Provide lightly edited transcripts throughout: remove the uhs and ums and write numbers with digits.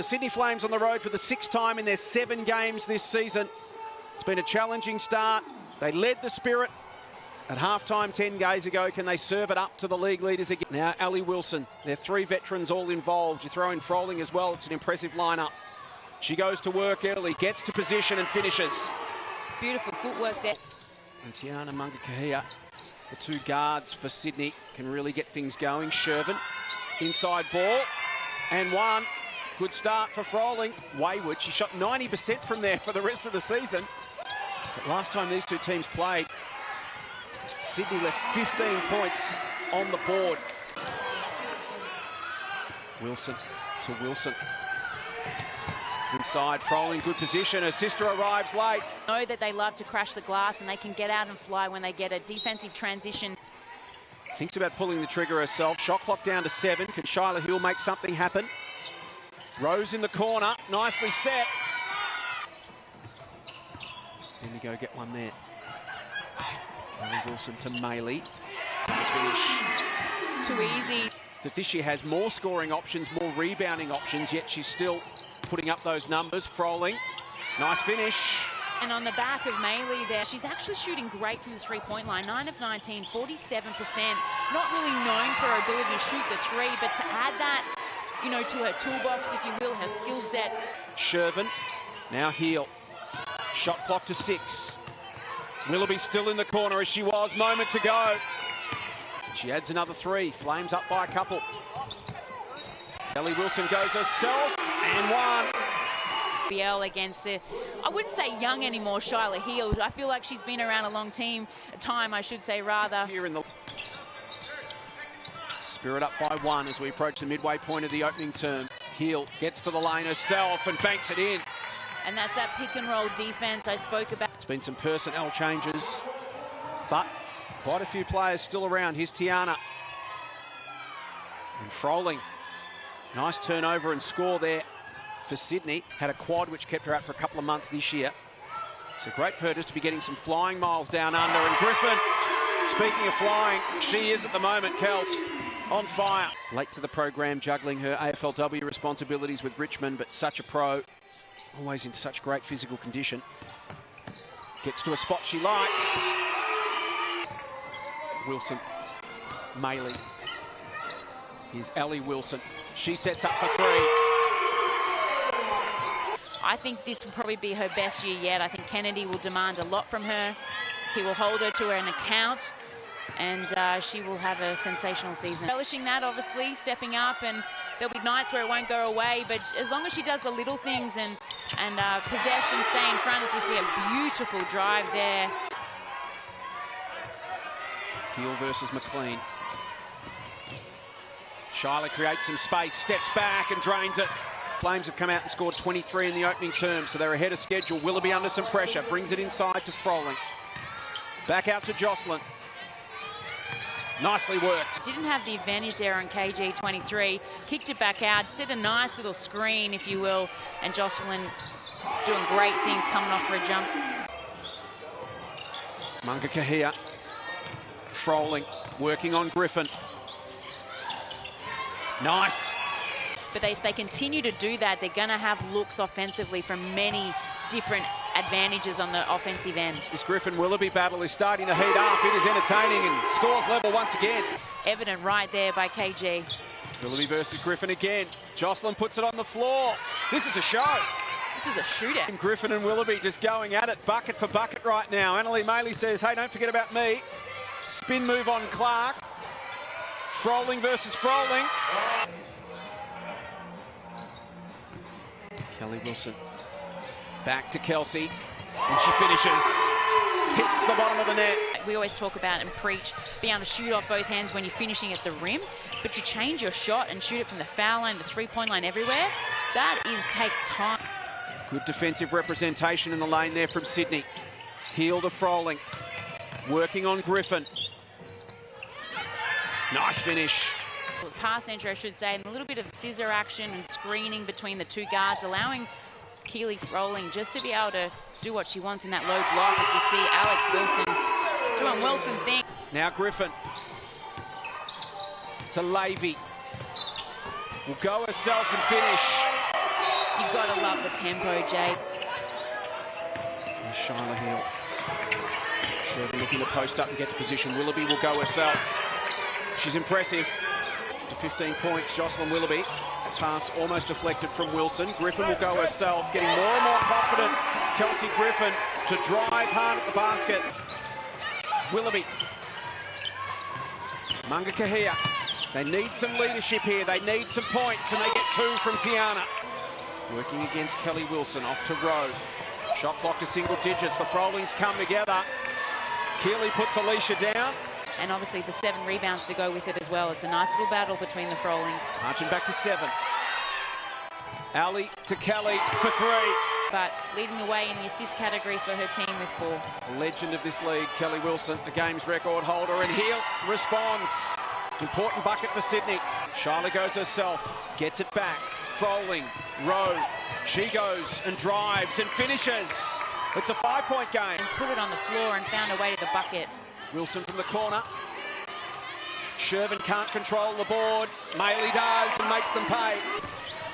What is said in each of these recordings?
The Sydney Flames on the road for the 6th time in their 7 games this season. It's been a challenging start. They led the Spirit at halftime 10 days ago. Can they serve it up to the league leaders again? Now, Ali Wilson, their 3 veterans all involved. You throw in Froling as well. It's an impressive lineup. She goes to work early, gets to position and finishes. Beautiful footwork there. And Tiana Mungakahia, the 2 guards for Sydney, can really get things going. Shervin, inside ball, and 1. Good start for Froling. Wayward, she shot 90% from there for the rest of the season. But last time these 2 teams played, Sydney left 15 points on the board. Wilson to Wilson. Inside, Froling, good position. Her sister arrives late. Know that they love to crash the glass and they can get out and fly when they get a defensive transition. Thinks about pulling the trigger herself. Shot clock down to 7. Can Shyla Hill make something happen? Rose in the corner, nicely set. Bendigo get one there. Ali Wilson to Maley. Nice finish. Too easy. That this year has more scoring options, more rebounding options, yet she's still putting up those numbers. Froling, nice finish. And on the back of Maley there, she's actually shooting great from the 3-point line. 9 of 19, 47%. Not really known for her ability to shoot the 3, but to add that, you know, to her toolbox, if you will, her skill set. Shervin, now Heel. Shot clock to 6. Willoughby still in the corner as she was moments ago. She adds another 3. Flames up by a couple. Kelly Wilson goes herself and 1. BL against the, I wouldn't say young anymore, Shyla Hill. I feel like she's been around a long time, I should say, rather. Here in the Spirit up by 1 as we approach the midway point of the opening term. Heel gets to the lane herself and banks it in. And that's that pick and roll defense I spoke about. It's been some personnel changes, but quite a few players still around. Here's Tiana. And Froling. Nice turnover and score there for Sydney. Had a quad which kept her out for a couple of months this year. So great for her just to be getting some flying miles down under. And Griffin, speaking of flying, she is at the moment, Kels, on fire. Late to the program, juggling her AFLW responsibilities with Richmond, but such a pro. Always in such great physical condition. Gets to a spot she likes. Wilson. Maley. Here's Ali Wilson. She sets up for 3. I think this will probably be her best year yet. I think Kennedy will demand a lot from her. He will hold her to an account, and she will have a sensational season. Relishing that, obviously, stepping up, and there'll be nights where it won't go away, but as long as she does the little things and possession, stay in front, as we see a beautiful drive there. Heel versus McLean. Shyla creates some space, steps back and drains it. Flames have come out and scored 23 in the opening term, so they're ahead of schedule. Willoughby under some pressure, brings it inside to Froling. Back out to Jocelyn. Nicely worked. Didn't have the advantage there on KG23. Kicked it back out, set a nice little screen, if you will, and Jocelyn doing great things coming off for a jump. Mungakahia. Froling, working on Griffin. Nice. But if they continue to do that, they're going to have looks offensively from many different advantages on the offensive end. This Griffin-Willoughby battle is starting to heat up. It is entertaining and scores level once again. Evident right there by KG. Willoughby versus Griffin again. Jocelyn puts it on the floor. This is a show. This is a shootout. And Griffin and Willoughby just going at it, bucket for bucket right now. Annalie Maley says, hey, don't forget about me. Spin move on Clark. Froling versus Froling. Kelly Wilson. Back to Kelsey. And she finishes. Hits the bottom of the net. We always talk about and preach being able to shoot off both hands when you're finishing at the rim, but to change your shot and shoot it from the foul line, the 3-point line, everywhere, takes time. Good defensive representation in the lane there from Sydney. Heel to Froling. Working on Griffin. Nice finish. It was pass entry, I should say, and a little bit of scissor action and screening between the 2 guards, allowing Keely Froling just to be able to do what she wants in that low block, as we see Alex Wilson doing Wilson thing. Now Griffin to Levy. Will go herself and finish. love the tempo, Jade. And Shyla Hill. Shervin looking to post up and get to position. Willoughby will go herself. She's impressive. To 15 points, Jocelyn Willoughby. A pass almost deflected from Wilson. Griffin will go herself, getting more and more confident. Kelsey Griffin to drive hard at the basket. Willoughby. Munga Kahia. They need some leadership here. They need some points, and they get 2 from Tiana. Working against Kelly Wilson, off to Rowe. Shot clock to single digits. The Frolings come together. Keeley puts Alicia down. And obviously the 7 rebounds to go with it as well. It's a nice little battle between the Frolings. Marching back to 7. Ali to Kelly for 3. But leading the way in the assist category for her team with 4. A legend of this league, Kelly Wilson, the game's record holder, and Hill responds. Important bucket for Sydney. Shyla goes herself, gets it back. Froling, Rowe, she goes and drives and finishes. It's a 5-point game. And put it on the floor and found a way to the bucket. Wilson from the corner. Shervin can't control the board. Maley does and makes them pay.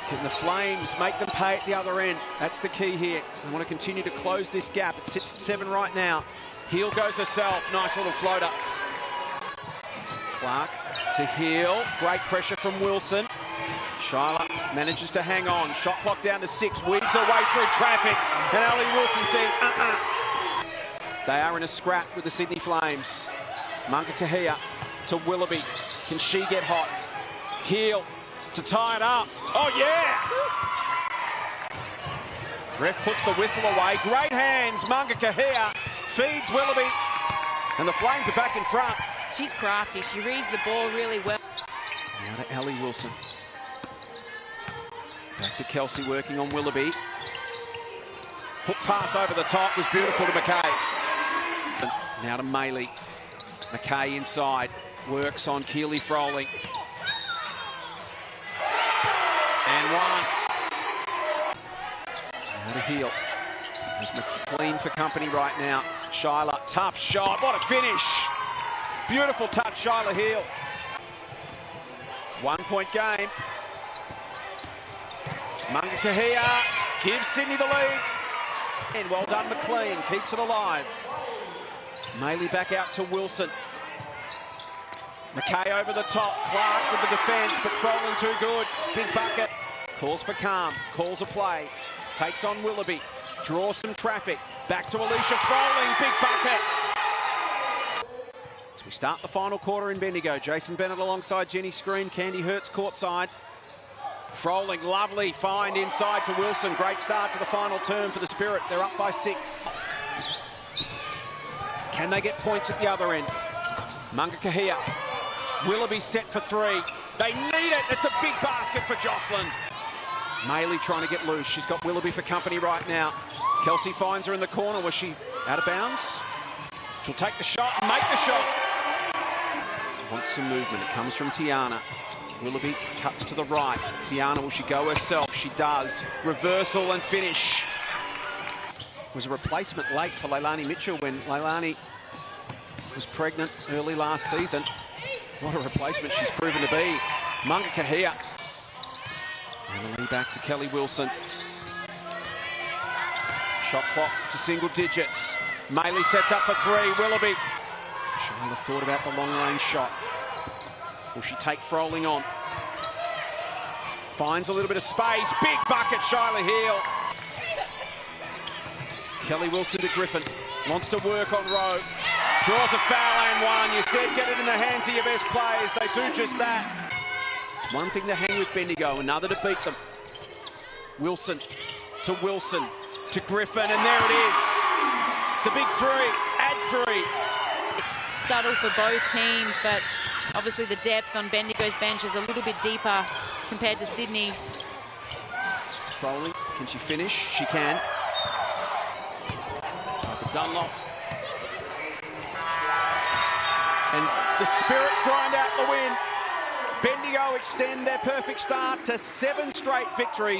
Can the Flames make them pay at the other end? That's the key here. They want to continue to close this gap. It sits at 7 right now. Hill goes herself. Nice little floater. Clark to Hill. Great pressure from Wilson. Shyla manages to hang on. Shot clock down to 6. Weaves her way through traffic. And Ali Wilson says, They are in a scrap with the Sydney Flames. Munga Kahia to Willoughby. Can she get hot? Hill to tie it up. Oh, yeah! Ref puts the whistle away. Great hands. Munga Kahia feeds Willoughby. And the Flames are back in front. She's crafty. She reads the ball really well. Now to Ali Wilson. Back to Kelsey working on Willoughby. Hook pass over the top was beautiful to McKay. Now to Maley. McKay inside. Works on Keeley Froling. And 1. Now to Hill. There's McLean for company right now. Shyla, tough shot. What a finish. Beautiful touch, Shyla Hill. 1-point game. Munga Kahia gives Sydney the lead. And well done, McLean. Keeps it alive. Maley back out to Wilson. McKay over the top. Clark with the defence, but Froling too good. Big bucket. Calls for calm. Calls a play. Takes on Willoughby. Draws some traffic. Back to Alicia Froling. Big bucket. As we start the final quarter in Bendigo. Jason Bennett alongside Jenny Screen. Candy Hertz courtside. Froling, lovely find inside to Wilson. Great start to the final term for the Spirit. They're up by 6. Can they get points at the other end? Munga Kahia. Willoughby set for 3. They need it. It's a big basket for Jocelyn. Maley trying to get loose. She's got Willoughby for company right now. Kelsey finds her in the corner. Was she out of bounds? She'll take the shot and make the shot. Wants some movement. It comes from Tiana. Willoughby cuts to the right. Tiana, will she go herself? She does. Reversal and finish. Was a replacement late for Leilani Mitchell when Leilani was pregnant early last season. What a replacement she's proven to be. Munga Kahia. And the lead back to Kelly Wilson. Shot clock to single digits. Maley sets up for 3. Willoughby. Shyla thought about the long-range shot. Will she take Froling on? Finds a little bit of space. Big bucket, Shyla Hill. Kelly Wilson to Griffin. Wants to work on Rowe. Draws a foul and 1. You said get it in the hands of your best players. They do just that. It's one thing to hang with Bendigo, another to beat them. Wilson to Griffin, and there it is. The big 3. Add 3. Subtle for both teams, but obviously the depth on Bendigo's bench is a little bit deeper compared to Sydney. Froling, can she finish? She can. Dunlop. And the Spirit grind out the win. Bendigo extend their perfect start to 7 straight victories.